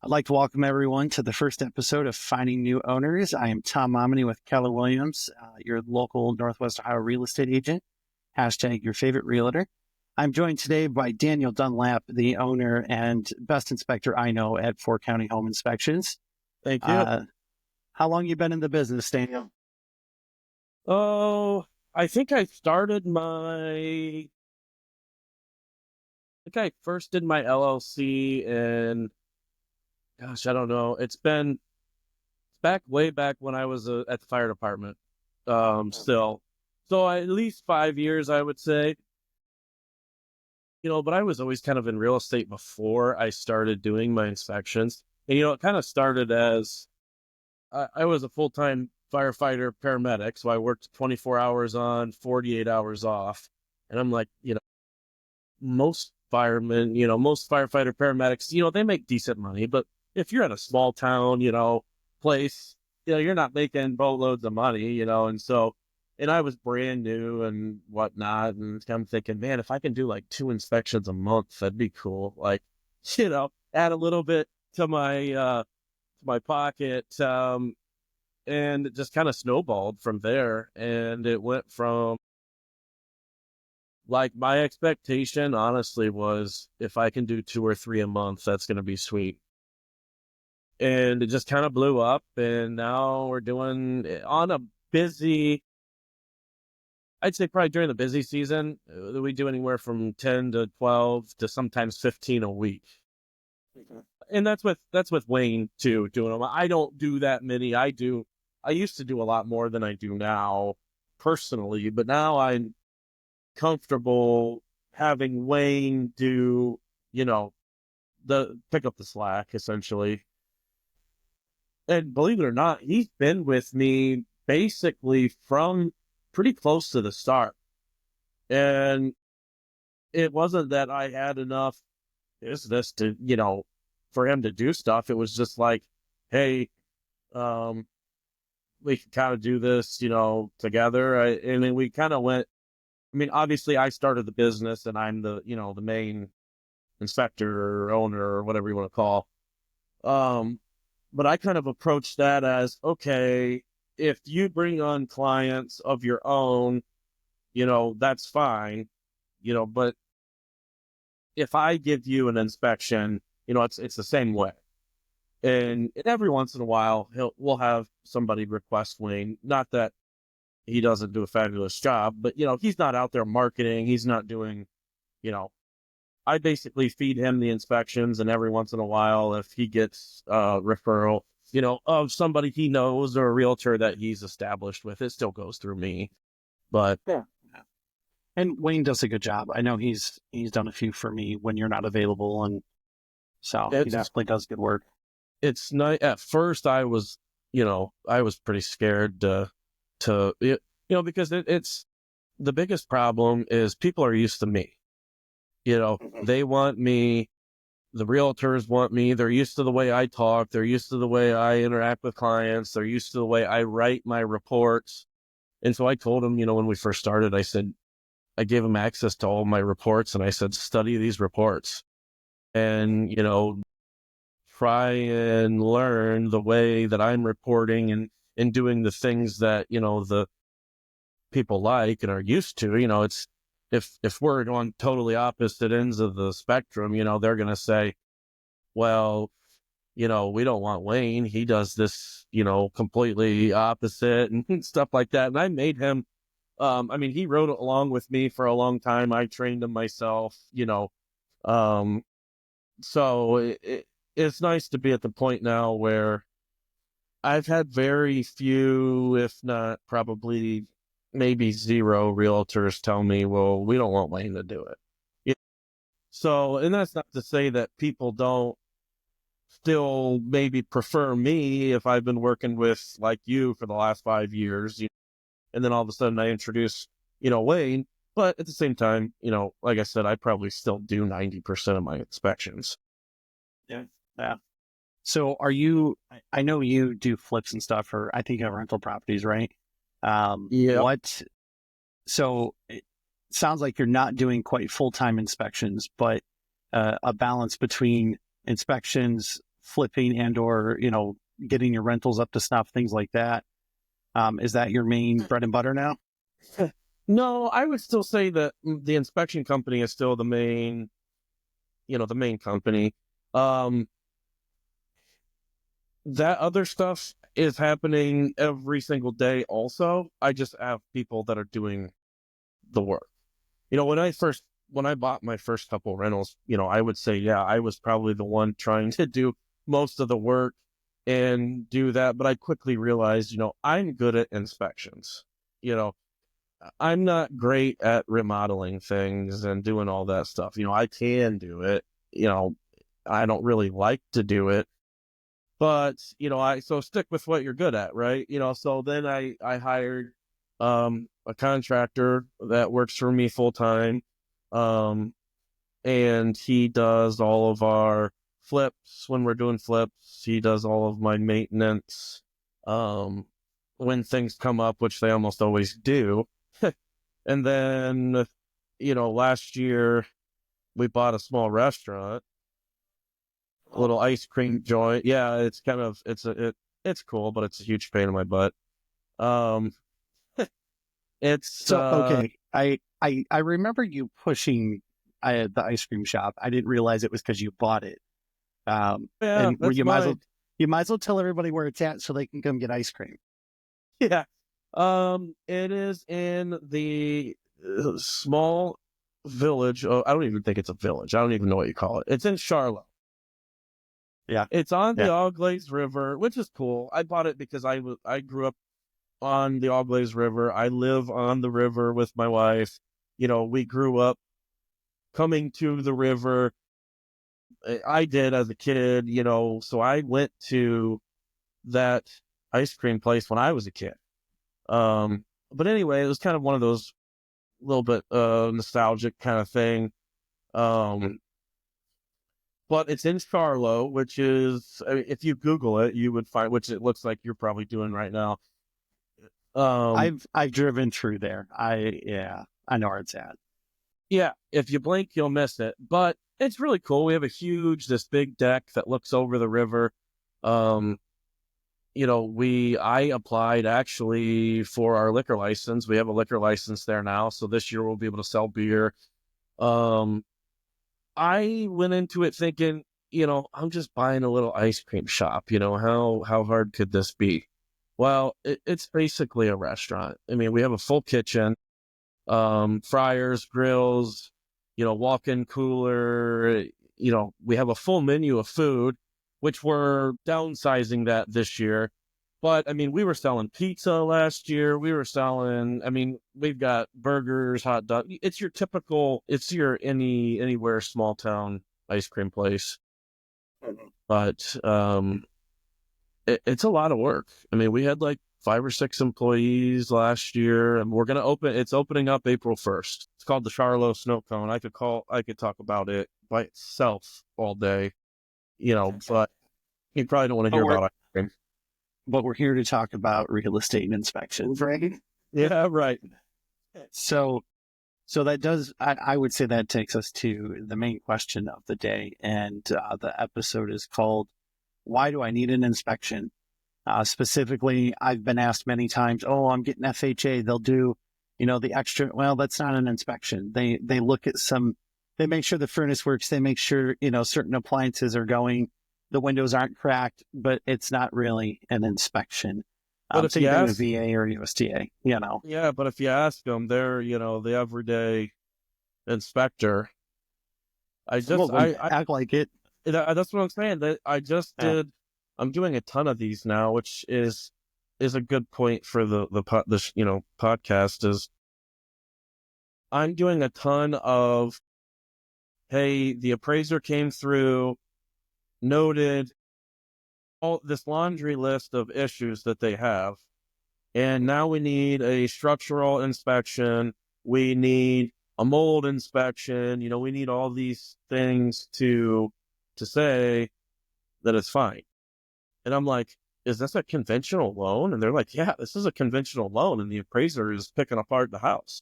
I'd like to welcome everyone to the first episode of Finding New Owners. I am Tom Momenee with Keller Williams, your local Northwest Ohio real estate agent, hashtag your favorite realtor. I'm joined today by Daniel Dunlap, the owner and best inspector I know at Four County Home Inspections. Thank you. How long you been in the business, Daniel? Oh, I think I started I first did my LLC in, gosh, I don't know. It's way back when I was at the fire department. Still. So at least 5 years, I would say. But I was always kind of in real estate before I started doing my inspections. And, it kind of started as I was a full-time firefighter paramedic. So I worked 24 hours on, 48 hours off. And I'm like, most firemen, most firefighter paramedics, they make decent money. But if you're in a small town, place, you're not making boatloads of money, and I was brand new and whatnot. And I'm thinking, man, if I can do like 2 inspections a month, that'd be cool. Like, add a little bit to my pocket. And it just kind of snowballed from there. And it went from, like, my expectation honestly was if I can do 2 or 3 a month, that's going to be sweet. And it just kind of blew up. And now we're doing on a busy, I'd say probably during the busy season, we do anywhere from 10 to 12 to sometimes 15 a week. Okay. And that's with Wayne too, doing them. I don't do that many. I used to do a lot more than I do now personally, but now I'm comfortable having Wayne do, pick up the slack essentially. And believe it or not, he's been with me basically from pretty close to the start. And it wasn't that I had enough business to, for him to do stuff. It was just like, hey, we can kind of do this, together. And then we kind of went, obviously I started the business and I'm the main inspector or owner or whatever you want to call. But I kind of approached that as, okay, if you bring on clients of your own, that's fine, but if I give you an inspection, it's the same way. And every once in a while, we'll have somebody request Wayne. Not that he doesn't do a fabulous job, but, he's not out there marketing. He's not doing, I basically feed him the inspections. And every once in a while, if he gets a referral, of somebody he knows or a realtor that he's established with, it still goes through me. But Yeah. And Wayne does a good job. I know he's done a few for me when you're not available, and so he definitely does good work. It's not, at first I was pretty scared because it's the biggest problem is people are used to me. They want me, the realtors want me. They're used to the way I talk. They're used to the way I interact with clients. They're used to the way I write my reports. And so I told them, when we first started, I gave them access to all my reports and I said, study these reports and, try and learn the way that I'm reporting and doing the things that, the people like and are used to. It's, if we're on totally opposite ends of the spectrum, they're going to say, well, we don't want Wayne. He does this, completely opposite and stuff like that. And I made him, he wrote along with me for a long time. I trained him myself, so it's nice to be at the point now where I've had very few, if not probably maybe zero realtors tell me, well, we don't want Wayne to do it. So, and that's not to say that people don't still maybe prefer me if I've been working with like you for the last 5 years, and then all of a sudden I introduce, Wayne, but at the same time, like I said, I probably still do 90% of my inspections. Yeah. Yeah. So I know you do flips and stuff, or I think you have rental properties, right? Yeah. So it sounds like you're not doing quite full-time inspections, but a balance between inspections flipping and or, getting your rentals up to snuff, things like that. Is that your main bread and butter now? No, I would still say that the inspection company is still the main, the main company. That other stuff is happening every single day also. I just have people that are doing the work. When I bought my first couple rentals, I would say, yeah, I was probably the one trying to do most of the work and do that. But I quickly realized, I'm good at inspections. I'm not great at remodeling things and doing all that stuff. I can do it. I don't really like to do it, but so stick with what you're good at, right? So then I hired a contractor that works for me full time, and he does all of our flips when we're doing flips. He does all of my maintenance when things come up, which they almost always do. And then, last year we bought a small restaurant, a little ice cream joint. Yeah, it's kind of it's cool, but it's a huge pain in my butt. Um, it's So okay, I remember you pushing the ice cream shop. I didn't realize it was because you bought it. yeah, And where that's fine. you might as well tell everybody where it's at so they can come get ice cream. Yeah. It is in the small village. Oh, I don't even think it's a village. I don't even know what you call it. It's in Charlotte. Yeah, It's on the yeah. Auglaize River, which is cool. I bought it because I grew up on the Auglaize River. I live on the river with my wife. We grew up coming to the river. I did as a kid, so I went to that ice cream place when I was a kid. But anyway, it was kind of one of those little bit nostalgic kind of thing. Um, but it's in Charlo, which is, I mean, if you Google it, you would find, which it looks like you're probably doing right now. I've driven through there. I know where it's at. Yeah, if you blink, you'll miss it. But it's really cool. We have this big deck that looks over the river. Um, I applied actually for our liquor license. We have a liquor license there now. So this year we'll be able to sell beer. Um, I went into it thinking, I'm just buying a little ice cream shop. How hard could this be? Well, it's basically a restaurant. I mean, we have a full kitchen, fryers, grills, walk-in cooler. We have a full menu of food, which we're downsizing that this year. But I mean, we were selling pizza last year. We've got burgers, hot dog. It's your anywhere small town ice cream place. But it's a lot of work. I mean, we had like 5 or 6 employees last year, and it's opening up April 1st. It's called the Charlo Snow Cone. I could talk about it by itself all day, but you probably don't want to But hear we're about ice cream. but we're here to talk about real estate and inspections, right? Yeah, right. So that does, I would say that takes us to the main question of the day. And the episode is called, Why Do I Need an Inspection? Specifically, I've been asked many times, oh, I'm getting FHA. They'll do, the extra. Well, that's not an inspection. They look at they make sure the furnace works. They make sure, certain appliances are going. The windows aren't cracked, but it's not really an inspection. But if you Same thing with ask, VA or USDA. yeah, but if you ask them, they're, the everyday inspector. Some of them act like it. That's what I'm saying. That I just Yeah. did. I'm doing a ton of these now, which is a good point for this podcast. Is I'm doing a ton of, hey, the appraiser came through, noted all this laundry list of issues that they have, and now we need a structural inspection. We need a mold inspection. We need all these things to say that it's fine. And I'm like, is this a conventional loan? And they're like, yeah, this is a conventional loan. And the appraiser is picking apart the house.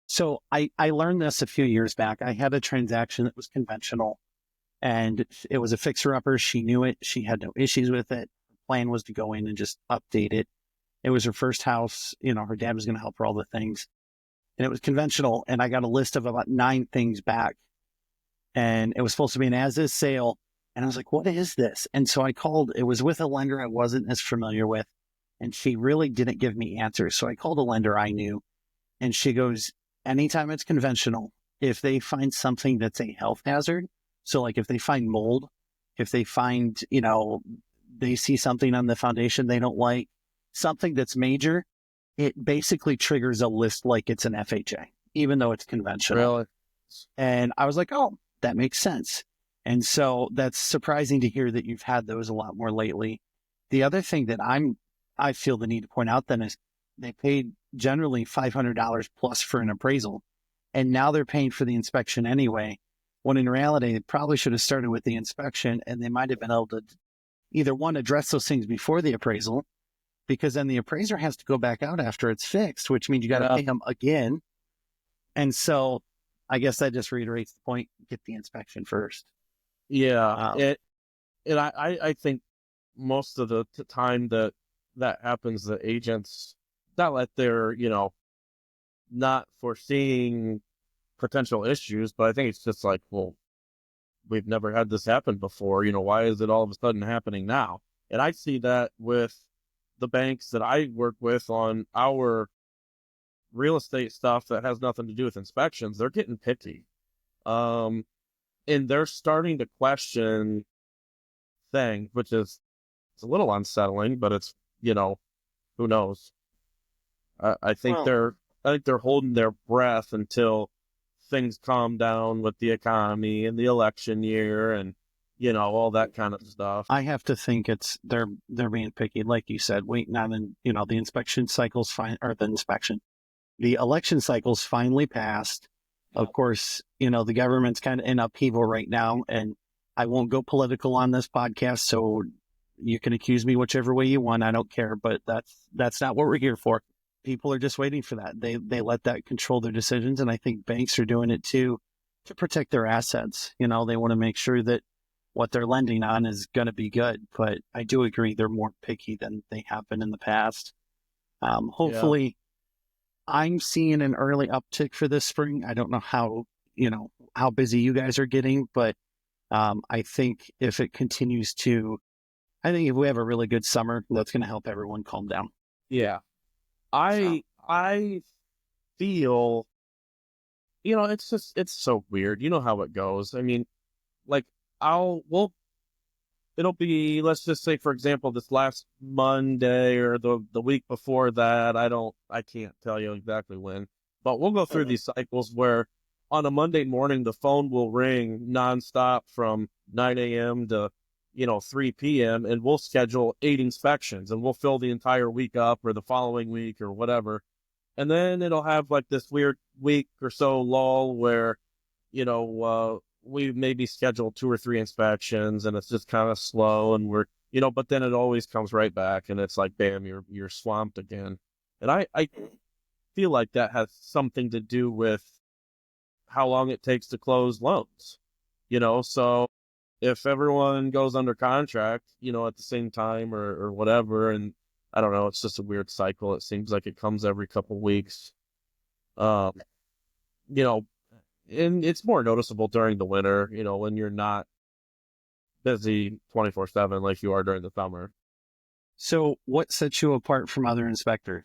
So I learned this a few years back. I had a transaction that was conventional. and it was a fixer-upper. She knew it. She had no issues with it. Her plan was to go in and just update it. It was her first house. Her dad was going to help her all the things. And it was conventional. And I got a list of about 9 things back. And it was supposed to be an as-is sale. And I was like, what is this? And so I called. It was with a lender I wasn't as familiar with. And she really didn't give me answers. So I called a lender I knew. And she goes, anytime it's conventional, if they find something that's a health hazard, so like if they find mold, if they find, they see something on the foundation they don't like, something that's major, it basically triggers a list like it's an FHA, even though it's conventional. Really? And I was like, oh, that makes sense. And so that's surprising to hear that you've had those a lot more lately. The other thing that I feel the need to point out then is they paid generally $500 plus for an appraisal, and now they're paying for the inspection anyway, when in reality, they probably should have started with the inspection, and they might have been able to either one, address those things before the appraisal, because then the appraiser has to go back out after it's fixed, which means you got to pay them again. And so I guess that just reiterates the point, get the inspection first. Yeah. And I think most of the time that happens, the agents, not that they're, not foreseeing potential issues, but I think it's just like, well, we've never had this happen before. Why is it all of a sudden happening now? And I see that with the banks that I work with on our real estate stuff that has nothing to do with inspections. They're getting picky. And they're starting to question things, which is, it's a little unsettling, but it's, who knows? I think they're holding their breath until things calm down with the economy and the election year and, all that kind of stuff. I have to think they're being picky, like you said, waiting on, the inspection cycles the election cycles finally passed. Of course, the government's kind of in upheaval right now, and I won't go political on this podcast, so you can accuse me whichever way you want. I don't care, but that's not what we're here for. People are just waiting for that. They let that control their decisions, and I think banks are doing it too to protect their assets. They want to make sure that what they're lending on is going to be good. But I do agree they're more picky than they have been in the past. Hopefully, I'm seeing an early uptick for this spring. I don't know how busy you guys are getting, but I think if it continues to, I think if we have a really good summer, that's going to help everyone calm down. Yeah. I feel, it's so weird. You know how it goes. I mean, like it'll be, let's just say, for example, this last Monday or the week before that, I can't tell you exactly when, but we'll go through these cycles where on a Monday morning, the phone will ring nonstop from 9 a.m. to, 3 p.m. and we'll schedule 8 inspections and we'll fill the entire week up or the following week or whatever. And then it'll have like this weird week or so lull where, we maybe schedule 2 or 3 inspections and it's just kind of slow and we're, but then it always comes right back and it's like, bam, you're swamped again. And I feel like that has something to do with how long it takes to close loans, so if everyone goes under contract, at the same time or whatever, and I don't know, it's just a weird cycle. It seems like it comes every couple of weeks. And it's more noticeable during the winter, when you're not busy 24/7 like you are during the summer. So what sets you apart from other inspectors?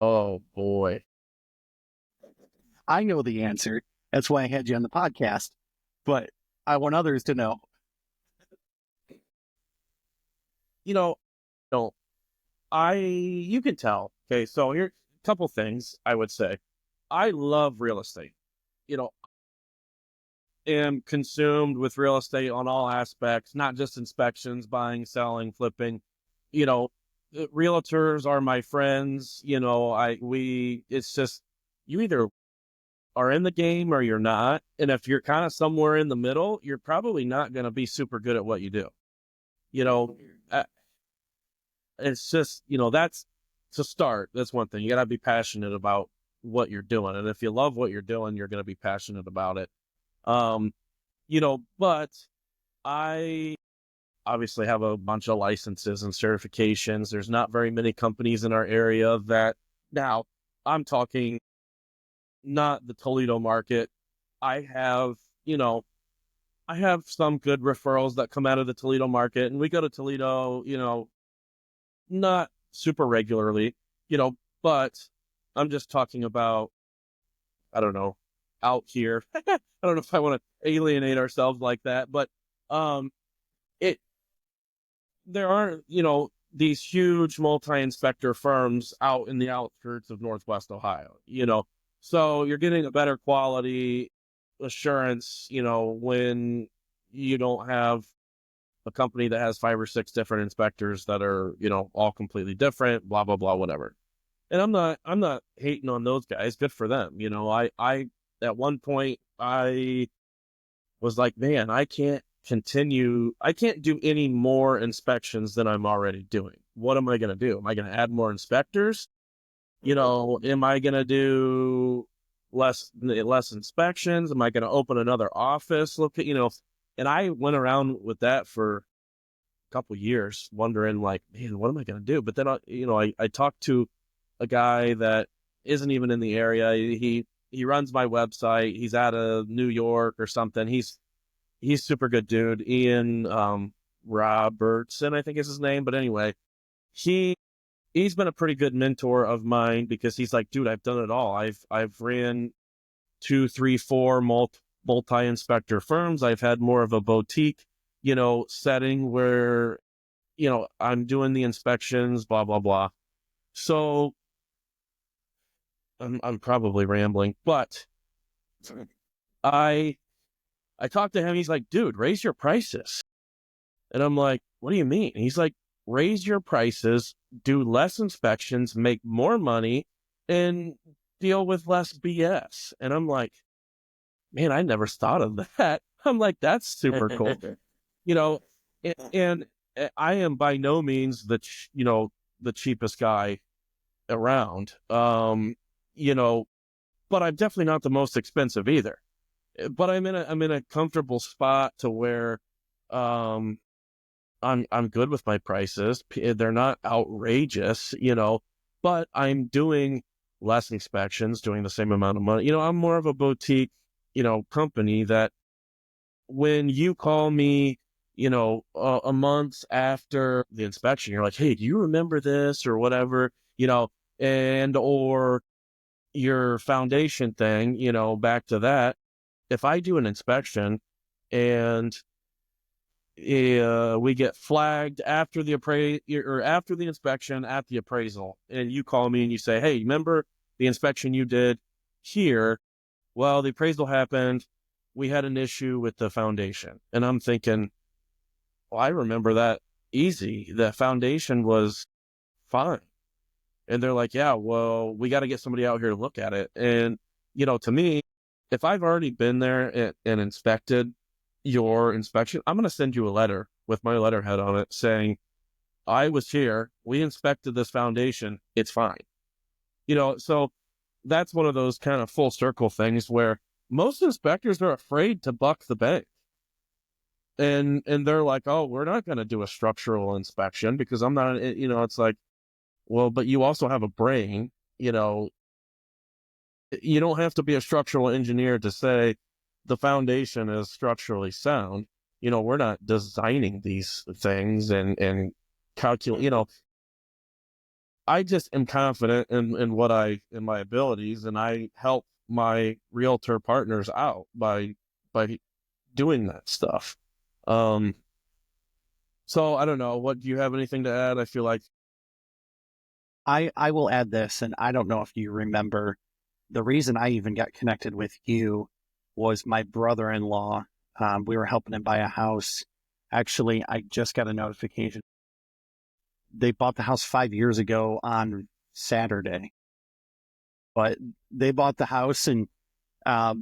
Oh, boy. I know the answer. That's why I had you on the podcast. But I want others to know. You can tell. Okay, so here a couple things I would say. I love real estate. Am consumed with real estate on all aspects, not just inspections, buying, selling, flipping. Realtors are my friends. It's just, you either are in the game or you're not. And if you're kind of somewhere in the middle, you're probably not going to be super good at what you do. It's just, that's to start. That's one thing. You got to be passionate about what you're doing. And if you love what you're doing, you're going to be passionate about it. but I obviously have a bunch of licenses and certifications. There's not very many companies in our area that now I'm talking not the Toledo market. I have, I have some good referrals that come out of the Toledo market, and we go to Toledo, not super regularly, but I'm just talking about, I don't know, out here. I don't know if I want to alienate ourselves like that, but it there aren't, these huge multi-inspector firms out in the outskirts of Northwest Ohio, so you're getting a better quality assurance, when you don't have a company that has 5 or 6 different inspectors that are, all completely different, blah, blah, blah, whatever. And I'm not hating on those guys. Good for them. I at one point I was like, man, I can't do any more inspections than I'm already doing. What am I going to do? Am I going to add more inspectors? Am I going to do less inspections? Am I going to open another office? And I went around with that for a couple of years wondering like, man, what am I going to do? But then, I talked to a guy that isn't even in the area. He runs my website. He's out of New York or something. He's super good dude. Ian Robertson, I think is his name. But anyway, he's been a pretty good mentor of mine because he's like, dude, I've done it all. I've ran 2, 3, 4 multi-inspector firms. I've had more of a boutique, setting where, I'm doing the inspections, blah, blah, blah. So I'm probably rambling, but I talked to him. He's like, dude, raise your prices. And I'm like, what do you mean? And he's like, raise your prices, do less inspections, make more money, and deal with less BS. And I'm like, man, I never thought of that. I'm like, that's super cool. And I am by no means the cheapest guy around. But I'm definitely not the most expensive either. But I'm in a comfortable spot to where I'm good with my prices. They're not outrageous, but I'm doing less inspections, doing the same amount of money. I'm more of a boutique, company that when you call me, a month after the inspection, you're like, hey, do you remember this or whatever, and or your foundation thing, back to that. If I do an inspection and we get flagged after the after the inspection at the appraisal, and you call me and you say, hey, remember the inspection you did here? Well, the appraisal happened. We had an issue with the foundation. And I'm thinking, well, I remember that easy. The foundation was fine. And they're like, yeah, well, we got to get somebody out here to look at it. And, to me, if I've already been there and inspected your inspection, I'm going to send you a letter with my letterhead on it saying, I was here, we inspected this foundation, it's fine. So that's one of those kind of full circle things where most inspectors are afraid to buck the bank. And they're like, oh, we're not going to do a structural inspection because I'm not, it's like, well, but you also have a brain, you don't have to be a structural engineer to say the foundation is structurally sound. We're not designing these things and calculate, I just am confident in my abilities, and I help my realtor partners out by doing that stuff. So I don't know. What do you have anything to add? I feel like I will add this, and I don't know if you remember, the reason I even got connected with you was my brother-in-law. We were helping him buy a house. Actually, I just got a notification. They bought the house 5 years ago on Saturday, but they bought the house, and I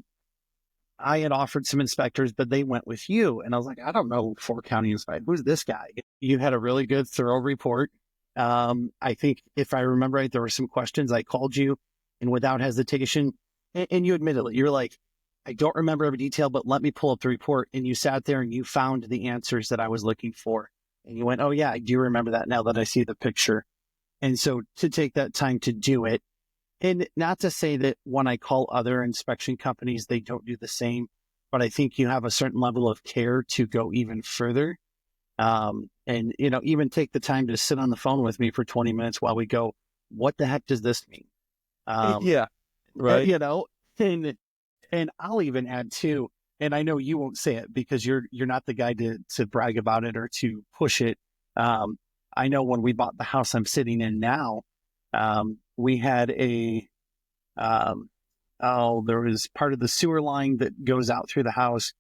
had offered some inspectors, but they went with you. And I was like, I don't know, 4 county inspector. Who's this guy? You had a really good, thorough report. I think if I remember right, there were some questions. I called you, and without hesitation, and you admitted it, you're like, I don't remember every detail, but let me pull up the report. And you sat there and you found the answers that I was looking for. And you went, oh, yeah, I do remember that now that I see the picture. And so to take that time to do it, and not to say that when I call other inspection companies, they don't do the same, but I think you have a certain level of care to go even further. And, even take the time to sit on the phone with me for 20 minutes while we go, what the heck does this mean? Yeah. Right. And I'll even add too, and I know you won't say it because you're not the guy to brag about it or to push it. I know when we bought the house I'm sitting in now, we had there was part of the sewer line that goes out through the house.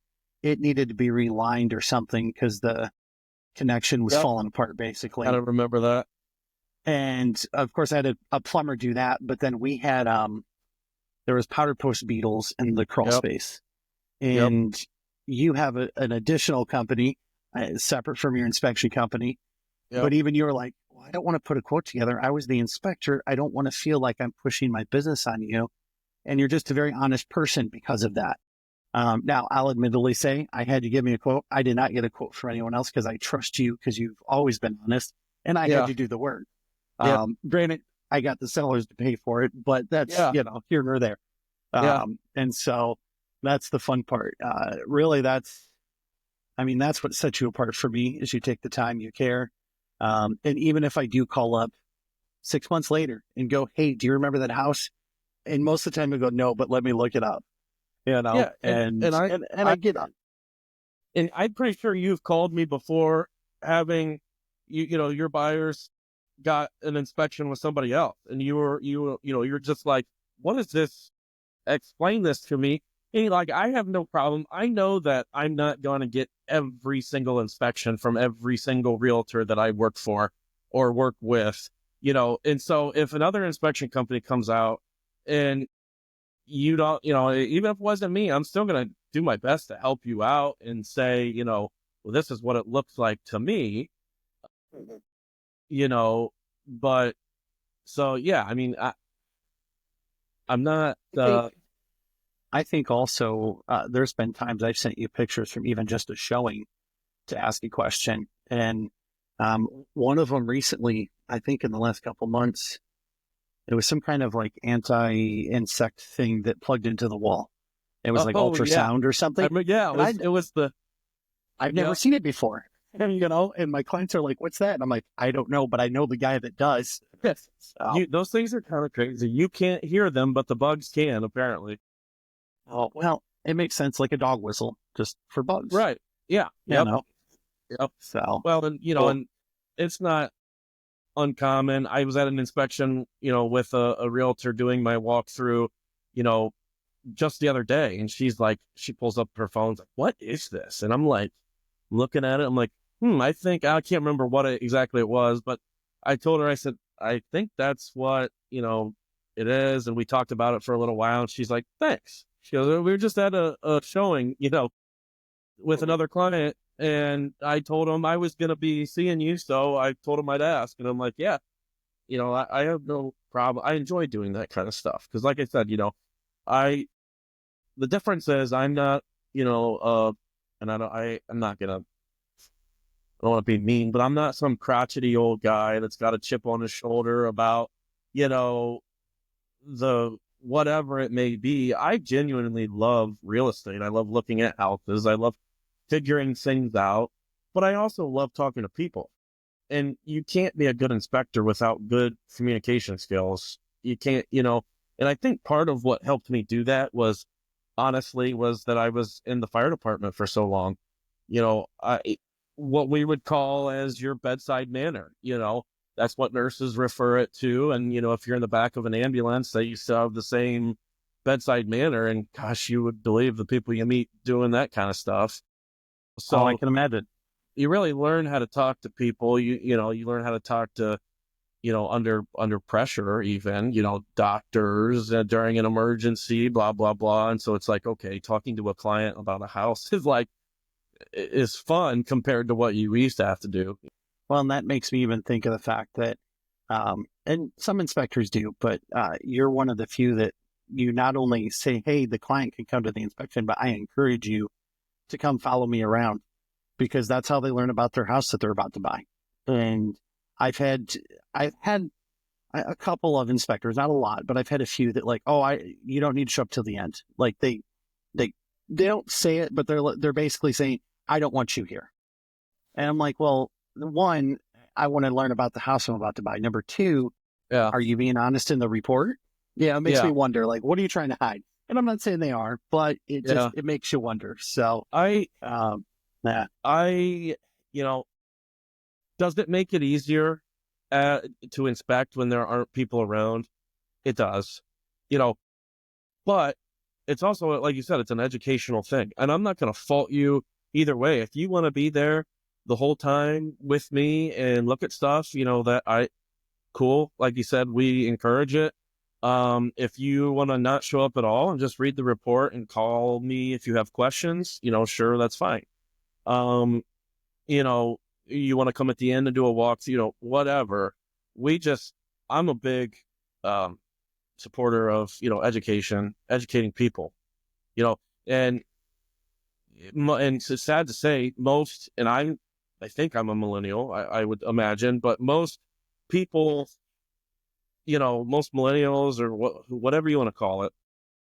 It needed to be relined or something because the connection was falling apart basically. I don't remember that. And of course I had a plumber do that, but then we had, there was powder post beetles in the crawl space. And you have an additional company separate from your inspection company. But even you were like, well, I don't want to put a quote together. I was the inspector. I don't want to feel like I'm pushing my business on you. And you're just a very honest person because of that. Now, I'll admittedly say I had you give me a quote. I did not get a quote from anyone else because I trust you because you've always been honest. And I had you do the work. Granted, I got the sellers to pay for it, but that's, here nor there. And so that's the fun part. Really, that's what sets you apart for me is you take the time, you care. And even if I do call up 6 months later and go, hey, do you remember that house? And most of the time I go, no, but let me look it up, and I get it. And I'm pretty sure you've called me before having, your buyers got an inspection with somebody else. And you're just like, what is this? Explain this to me. And like, I have no problem. I know that I'm not going to get every single inspection from every single realtor that I work for or work with, and so if another inspection company comes out and you don't, even if it wasn't me, I'm still going to do my best to help you out and say, well, this is what it looks like to me, but so, yeah, I'm not, I think also there's been times I've sent you pictures from even just a showing to ask a question. And one of them recently, I think in the last couple months, it was some kind of like anti-insect thing that plugged into the wall. It was like ultrasound or something. I've never seen it before. And my clients are like, what's that? And I'm like, I don't know, but I know the guy that does. So, those things are kind of crazy. You can't hear them, but the bugs can, apparently. Oh, well, it makes sense, like a dog whistle, just for bugs. Right. Yeah. Yep. So, well, and, and it's not uncommon. I was at an inspection, with a realtor doing my walkthrough, just the other day. And she's like, she pulls up her phone, like, what is this? And I'm like, looking at it, I'm like, I can't remember what exactly it was, but I told her, I said, I think that's what, it is. And we talked about it for a little while. And she's like, thanks. She goes, we were just at a showing, with another client. And I told him I was going to be seeing you. So I told him I'd ask. And I'm like, yeah, I have no problem. I enjoy doing that kind of stuff. Cause like I said, the difference is I'm not, and I'm not going to, I don't want to be mean, but I'm not some crotchety old guy that's got a chip on his shoulder about, the whatever it may be. I genuinely love real estate. I love looking at houses. I love figuring things out, but I also love talking to people. And you can't be a good inspector without good communication skills. You can't, and I think part of what helped me do that was that I was in the fire department for so long. What we would call as your bedside manner, that's what nurses refer it to. And, if you're in the back of an ambulance, they used to have the same bedside manner. And gosh, you would believe the people you meet doing that kind of stuff. So I can imagine. You really learn how to talk to people. You learn how to talk to, under pressure, even, doctors during an emergency, blah, blah, blah. And so it's like, okay, talking to a client about a house is fun compared to what you used to have to do. Well, and that makes me even think of the fact that, and some inspectors do, but you're one of the few that you not only say, hey, the client can come to the inspection, but I encourage you to come follow me around, because that's how they learn about their house that they're about to buy. And I've had a couple of inspectors, not a lot, but I've had a few that like, oh, you don't need to show up till the end. Like they don't say it, but they're basically saying, I don't want you here. And I'm like, well, one, I want to learn about the house I'm about to buy. Number two, Yeah. are you being honest in the report? Yeah, it makes me wonder, like, what are you trying to hide? And I'm not saying they are, but it makes you wonder. So does it make it easier to inspect when there aren't people around? It does, but it's also, like you said, it's an educational thing. And I'm not going to fault you either way. If you want to be there the whole time with me and look at stuff, cool. Like you said, we encourage it. If you want to not show up at all and just read the report and call me if you have questions, sure, that's fine. You want to come at the end and do a walk, whatever. I'm a big, supporter of, educating people, and it's sad to say and I think I'm a millennial, I would imagine, but most people, most millennials or whatever you want to call it.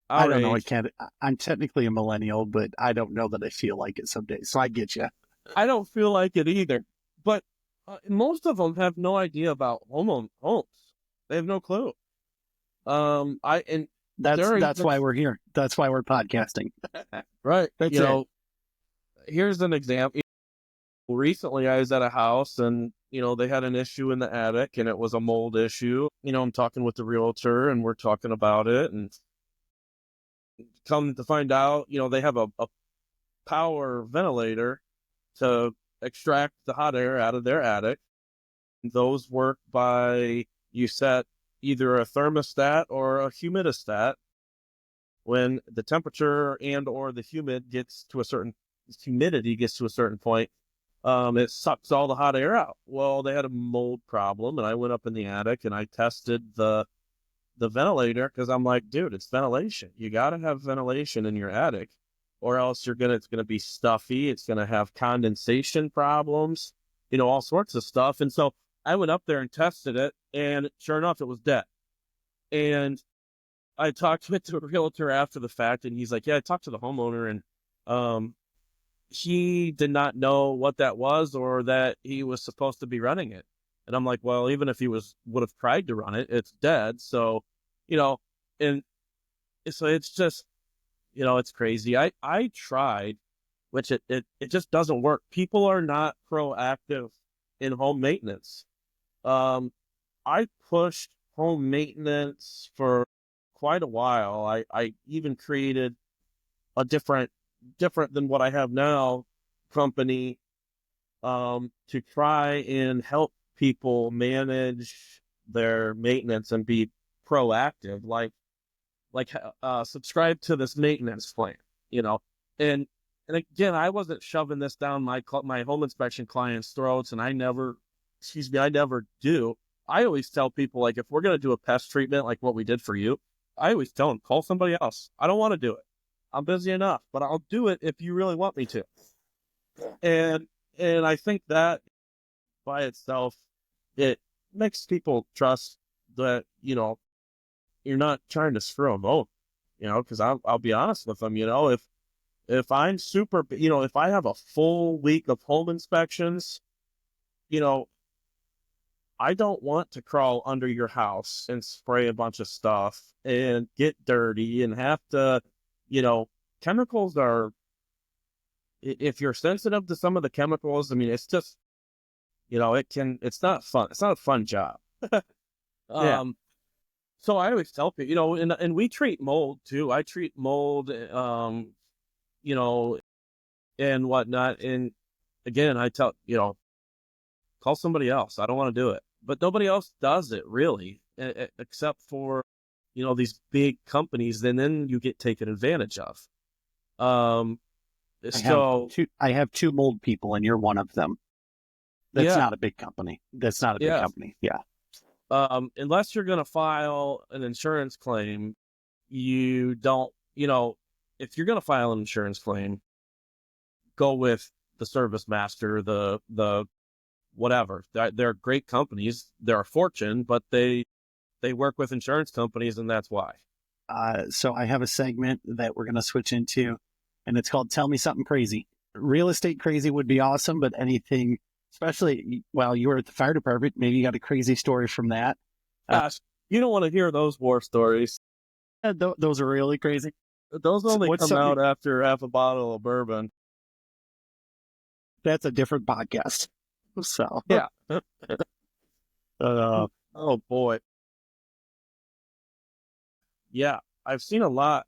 I don't know. I'm technically a millennial, but I don't know that I feel like it some days. So I get you. I don't feel like it either, but most of them have no idea about homes. They have no clue. That's why we're here. That's why we're podcasting. Right. That's it. Here's an example. Recently I was at a house and, they had an issue in the attic and it was a mold issue. I'm talking with the realtor and we're talking about it, and come to find out, they have a power ventilator to extract the hot air out of their attic. Those work by, you set either a thermostat or a humidistat. When the temperature and or the humidity gets to a certain point, it sucks all the hot air out. Well, they had a mold problem, and I went up in the attic and I tested the ventilator, because I'm like, dude, it's ventilation. You got to have ventilation in your attic, or else it's gonna be stuffy. It's gonna have condensation problems, all sorts of stuff. And so I went up there and tested it, and sure enough, it was dead. And I talked with the realtor after the fact, and he's like, yeah, I talked to the homeowner, and he did not know what that was or that he was supposed to be running it. And I'm like, well, even if he would have tried to run it, it's dead. So, and so it's just, it's crazy. I tried, which it just doesn't work. People are not proactive in home maintenance. I pushed home maintenance for quite a while. I even created a different than what I have now company, to try and help people manage their maintenance and be proactive, like subscribe to this maintenance plan, and again, I wasn't shoving this down my home inspection clients' throats, and I never do. I always tell people, like, if we're going to do a pest treatment, like what we did for you, I always tell them, call somebody else. I don't want to do it. I'm busy enough, but I'll do it if you really want me to. And I think that by itself, it makes people trust that, you're not trying to screw them over, because I'll be honest with them, if I'm super, if I have a full week of home inspections, I don't want to crawl under your house and spray a bunch of stuff and get dirty and have to, chemicals are, if you're sensitive to some of the chemicals, I mean, it's just, it's not fun. It's not a fun job. Yeah. So I always tell people, and we treat mold too. I treat mold, and whatnot. And again, I tell, call somebody else. I don't want to do it, but nobody else does it really, except for, these big companies. And then you get taken advantage of. I have two mold people, and you're one of them. That's not a big company. That's not a big company. Yeah. Unless you're going to file an insurance claim, you don't, if you're going to file an insurance claim, go with the service master, the whatever. They're great companies. They're a fortune, but they work with insurance companies, and that's why. So I have a segment that we're going to switch into, and it's called Tell Me Something Crazy. Real estate crazy would be awesome, but anything, especially while you were at the fire department, maybe you got a crazy story from that. Gosh, you don't want to hear those war stories. Those are really crazy. Those only What's come out after half a bottle of bourbon. That's a different podcast. So, yeah. Oh, boy. Yeah, I've seen a lot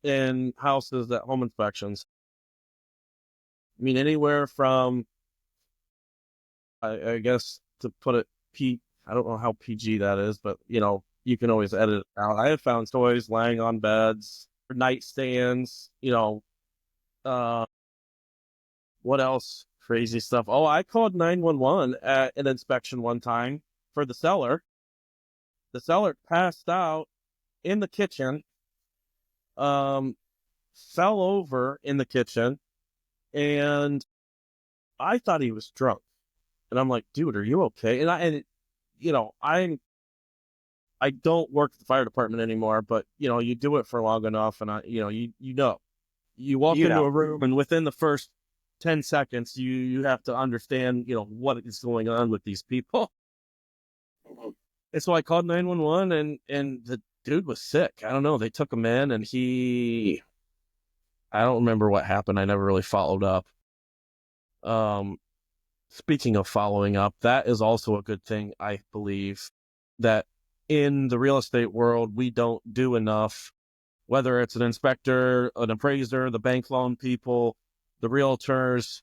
in houses at home inspections. I mean, anywhere from, I guess to put it I don't know how PG that is, but you can always edit it out. I have found toys laying on beds, nightstands, what else? Crazy stuff. Oh, I called 911 at an inspection one time for the seller. The seller passed out in the kitchen, fell over in the kitchen, and I thought he was drunk. And I'm like, dude, are you okay? I don't work at the fire department anymore, but you do it for long enough, and you walk into a room, and within the first 10 seconds, you have to understand, what is going on with these people. And so I called 911, and the dude was sick. I don't know. They took him in, and I don't remember what happened. I never really followed up. Speaking of following up, that is also a good thing, I believe, that in the real estate world, we don't do enough, whether it's an inspector, an appraiser, the bank loan people, the realtors.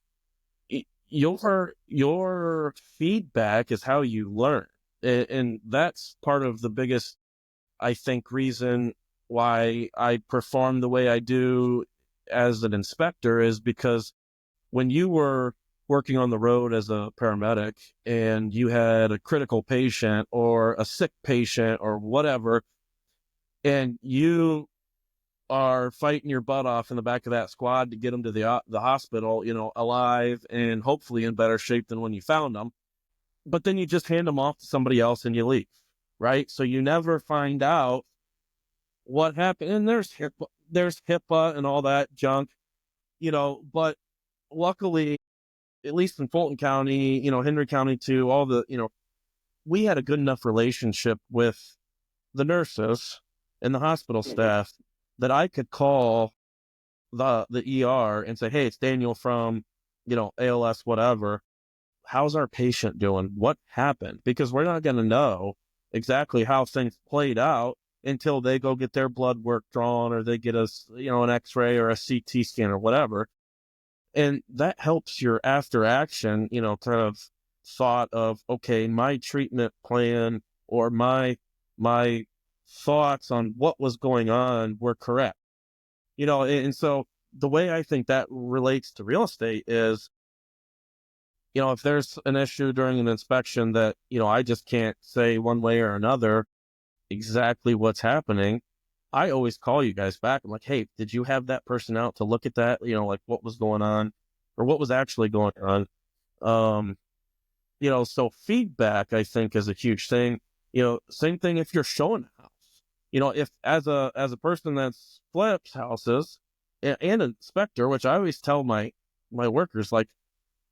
Your feedback is how you learn. And that's part of the biggest, I think, reason why I perform the way I do as an inspector is because when you were working on the road as a paramedic and you had a critical patient or a sick patient or whatever, and you are fighting your butt off in the back of that squad to get them to the hospital, alive and hopefully in better shape than when you found them. But then you just hand them off to somebody else and you leave, right? So you never find out what happened. And there's HIPAA and all that junk, but luckily, at least in Fulton County, Henry County too, all the, we had a good enough relationship with the nurses and the hospital staff that I could call the ER and say, hey, it's Daniel from, ALS, whatever. How's our patient doing? What happened? Because we're not going to know exactly how things played out until they go get their blood work drawn or they get us, an x-ray or a CT scan or whatever. And that helps your after action, kind of thought of, okay, my treatment plan or my thoughts on what was going on were correct. And so the way I think that relates to real estate is, if there's an issue during an inspection that, I just can't say one way or another exactly what's happening, I always call you guys back. I'm like, hey, did you have that person out to look at that? Like what was going on or what was actually going on? So feedback, I think, is a huge thing. Same thing if you're showing a house. If as a person that flips houses and an inspector, which I always tell my workers, like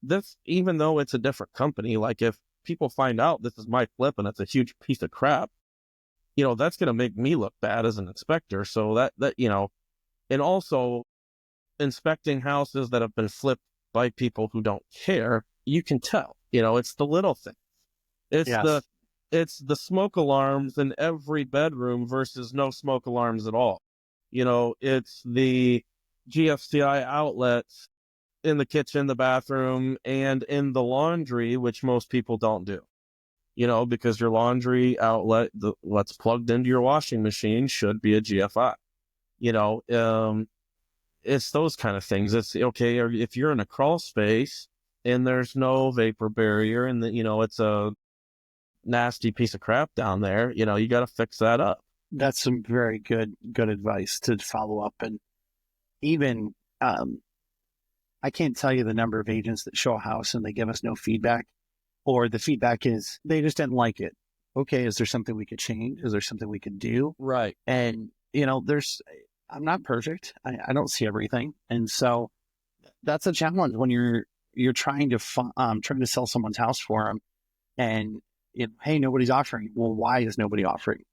this, even though it's a different company, like if people find out this is my flip and it's a huge piece of crap, that's going to make me look bad as an inspector. So that, and also inspecting houses that have been flipped by people who don't care, you can tell, it's the little thing. It's the smoke alarms in every bedroom versus no smoke alarms at all. It's the GFCI outlets in the kitchen, the bathroom, and in the laundry, which most people don't do. Because your laundry outlet, what's plugged into your washing machine should be a GFI. It's those kind of things. It's okay. Or if you're in a crawl space and there's no vapor barrier and it's a nasty piece of crap down there, you got to fix that up. That's some very good advice to follow up. And even, I can't tell you the number of agents that show a house and they give us no feedback, or the feedback is they just didn't like it. Okay, is there something we could change? Is there something we could do? Right. And, I'm not perfect. I don't see everything. And so that's a challenge when you're trying to sell someone's house for them, and hey, nobody's offering. Well, why is nobody offering?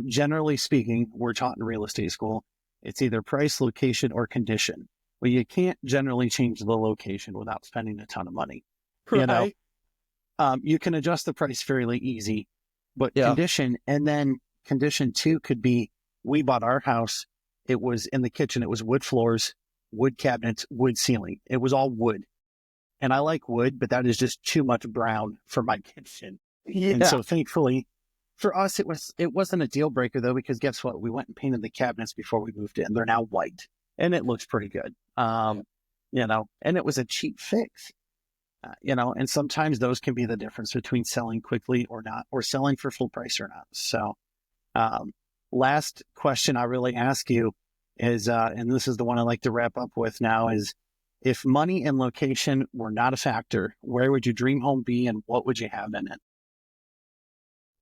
Generally speaking, we're taught in real estate school, it's either price, location, or condition. Well, you can't generally change the location without spending a ton of money. You know, Right. you can adjust the price fairly easy, but Yeah. condition, and then condition two could be, we bought our house. It was in the kitchen. It was wood floors, wood cabinets, wood ceiling. It was all wood. And I like wood, but that is just too much brown for my kitchen. And Yeah. so thankfully for us, it wasn't a deal breaker though, because guess what? We went and painted the cabinets before we moved in. They're now white and it looks pretty good. And it was a cheap fix, and sometimes those can be the difference between selling quickly or not, or selling for full price or not. So, um, last question I really ask you is, and this is the one I like to wrap up with now, is if money and location were not a factor, where would your dream home be and what would you have in it?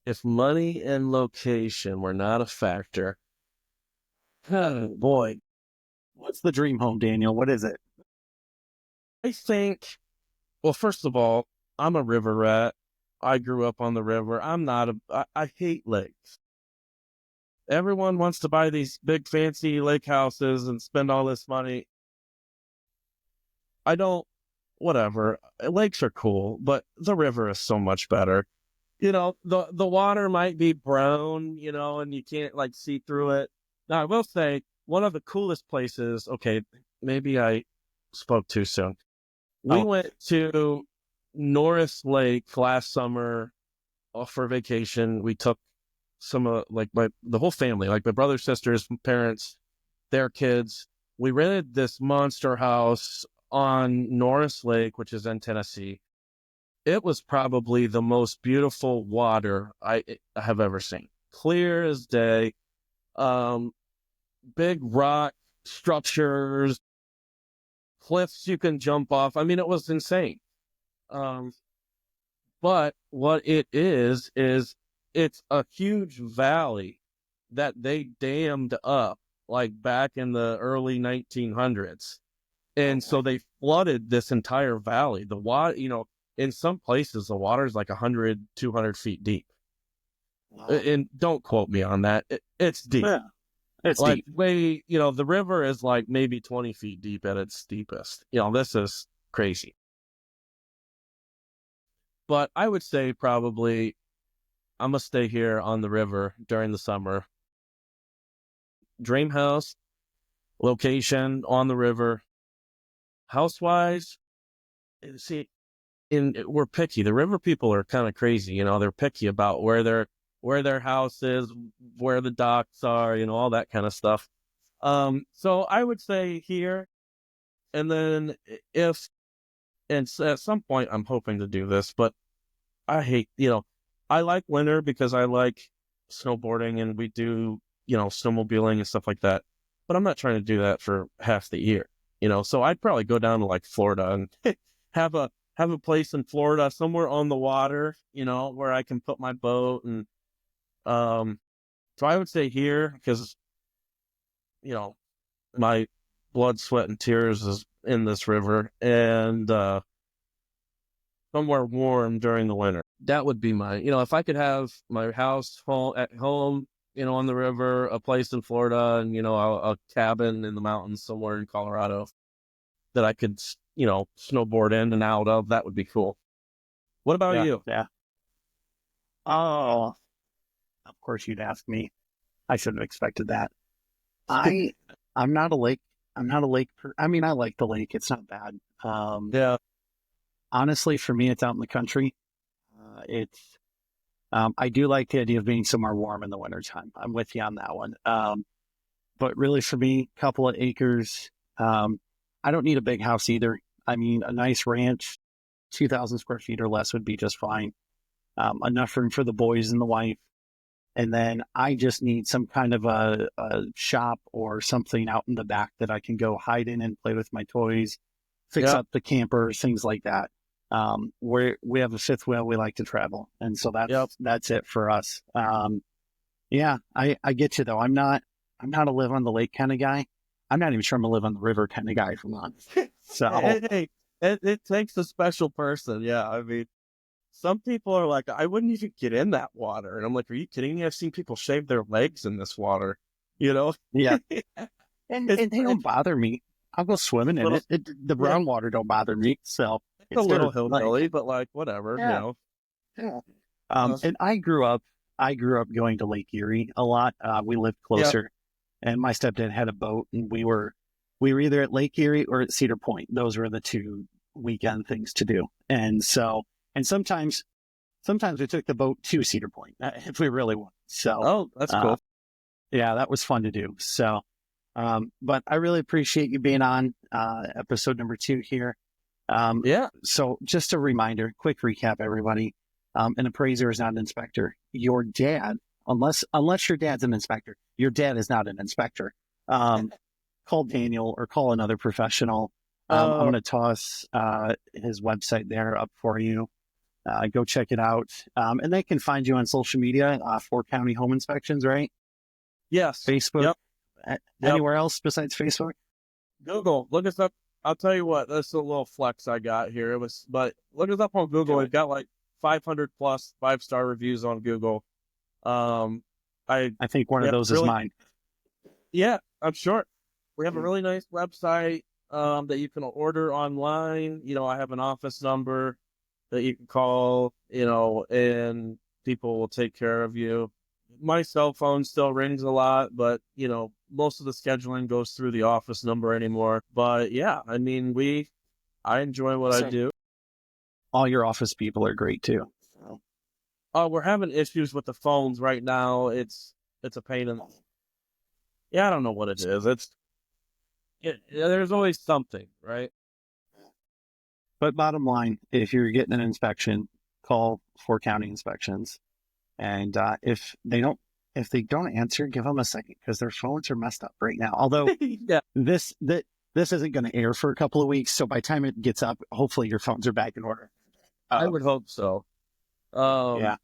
If money and location were not a factor, oh boy, What's the dream home, Daniel? What is it? I think, well, first of all, I'm a river rat. I grew up on the river. I hate lakes. Everyone wants to buy these big fancy lake houses and spend all this money. I don't, whatever. Lakes are cool, but the river is so much better. The water might be brown, and you can't like see through it. Now, I will say one of the coolest places, okay, maybe I spoke too soon. We Oh, went to Norris Lake last summer for vacation. We took some like the whole family, like my brother, sisters, parents, their kids. We rented this monster house on Norris Lake, which is in Tennessee. It was probably the most beautiful water I have ever seen. Clear as day. Um, Big rock structures, cliffs you can jump off. I mean, it was insane. Um, but what it is it's a huge valley that they dammed up like back in the early 1900s. And so they flooded this entire valley. The water, in some places, the water is like 100, 200 feet deep. wow. And don't quote me on that. It's deep. Yeah, it's Like deep. way, the river is like maybe 20 feet deep at its deepest. This is crazy. But I would say probably I'm going to stay here on the river during the summer. Dream house, location on the river. House-wise, see, we're picky. The river people are kind of crazy. They're picky about where their house is, where the docks are, all that kind of stuff. So I would say here, and then if, and at some point I'm hoping to do this, but I hate, I like winter because I like snowboarding and we do, snowmobiling and stuff like that. But I'm not trying to do that for half the year, So I'd probably go down to like Florida and have a place in Florida somewhere on the water, where I can put my boat and um. So I would say here because my blood, sweat, and tears is in this river, and somewhere warm during the winter. That would be if I could have my house at home, on the river, a place in Florida, and, a cabin in the mountains somewhere in Colorado that I could, snowboard in and out of, that would be cool. What about Yeah, you? yeah. Oh, of course you'd ask me. I should have expected that. I I'm not a lake. I'm not a lake. I mean, I like the lake. It's not bad. Yeah. Honestly, for me, it's out in the country. It's I do like the idea of being somewhere warm in the wintertime. I'm with you on that one. But really, for me, a couple of acres. I don't need a big house either. I mean, a nice ranch, 2,000 square feet or less would be just fine. Enough room for the boys and the wife. And then I just need some kind of a shop or something out in the back that I can go hide in and play with my toys, fix Yep. up the camper, things like that. We have a fifth wheel. We like to travel. And so Yep. that's it for us. Yeah, I get you though. I'm not a live on the lake kind of guy. I'm not even sure I'm a live on the river kind of guy, if I'm honest. So Hey, it takes a special person. Yeah. I mean, some people are like, I wouldn't even get in that water. And I'm like, are you kidding me? I've seen people shave their legs in this water, you know? yeah, and It's, they don't it's bother me. I'll go swimming a in little, it. The yeah, brown water don't bother me. So it's a it's little dirt. Like, hillbilly, but like, whatever, yeah, yeah. And I grew up going to Lake Erie a lot. We lived yeah. closer, and my stepdad had a boat, and we were either at Lake Erie or at Cedar Point. Those were the two weekend things to do. And so, and sometimes we took the boat to Cedar Point if we really wanted. So, Oh, that's uh, cool. yeah, that was fun to do. So, but I really appreciate you being on episode number 2 here. Yeah. So just a reminder, quick recap, everybody. An appraiser is not an inspector. Your dad, unless your dad's an inspector, your dad is not an inspector. Call Daniel or call another professional. I'm going to toss his website there up for you. Go check it out. And they can find you on social media, 4 County Home Inspections, right? Yes. Facebook. Yep. Yep. Anywhere else besides Facebook? Google, look us up. I'll tell you what, that's a little flex I got here. But look us up on Google. Do We've it. got like 500 plus 5-star reviews on Google. Um, I I think one we of have those is really, mine. yeah, I'm sure. We have a really nice website that you can order online. You know, I have an office number that you can call, you know, and people will take care of you. My cell phone still rings a lot, but you know, most of the scheduling goes through the office number anymore. But yeah, I mean, I enjoy what I So do. all your office people are great too. So, We're having issues with the phones right now. It's a pain in. Yeah, I don't know what it is. There's always something, right? but bottom line, if you're getting an inspection, call 4 County Inspections. And if they don't answer, give them a second because their phones are messed up right now. Although Yeah, this isn't going to air for a couple of weeks, so by the time it gets up, hopefully your phones are back in order. I Uh, would hope so. yeah,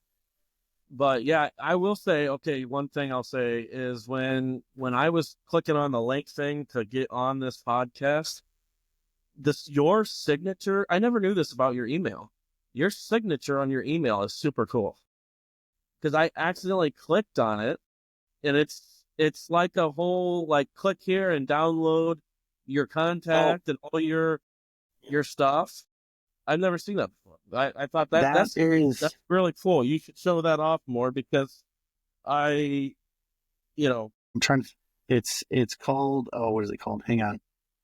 But yeah, I will say, okay, one thing I'll say is when I was clicking on the link thing to get on this podcast, your signature, I never knew this about your email. Your signature on your email is super cool. Because I accidentally clicked on it and it's like a whole like click here and download your oh, contact and all your stuff. I've never seen that before. I thought that that's is. really cool. You should show that off more because I, you know, I'm trying to. It's called. Oh, what is it called? Hang on,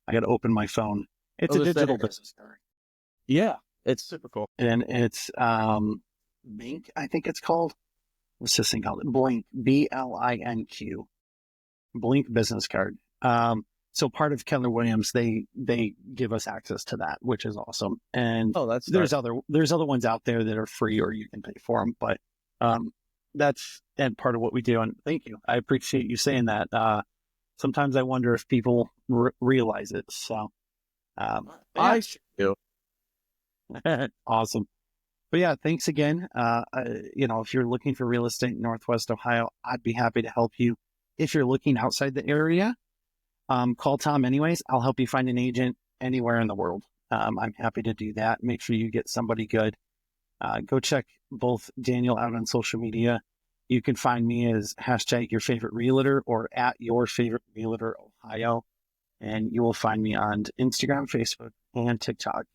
I got to open my phone. It's a I'll just say, digital business card, yeah, it's super cool. and it's Bink. I think it's called. What's this thing called? Blink. BLINQ. Blink business card. So part of Keller Williams, they give us access to that, which is awesome. And Oh, that's there's nice. other ones out there that are free or you can pay for them, but that's and part of what we do. And thank you, I appreciate you saying that. Sometimes I wonder if people realize it. So yeah, I should do. awesome. But yeah, thanks again. If you're looking for real estate in Northwest Ohio, I'd be happy to help you. If you're looking outside the area, call Tom anyways. I'll help you find an agent anywhere in the world. I'm happy to do that. Make sure you get somebody good. Go check both Daniel out on social media. You can find me as hashtag your favorite realtor or at your favorite realtor Ohio. And you will find me on Instagram, Facebook, and TikTok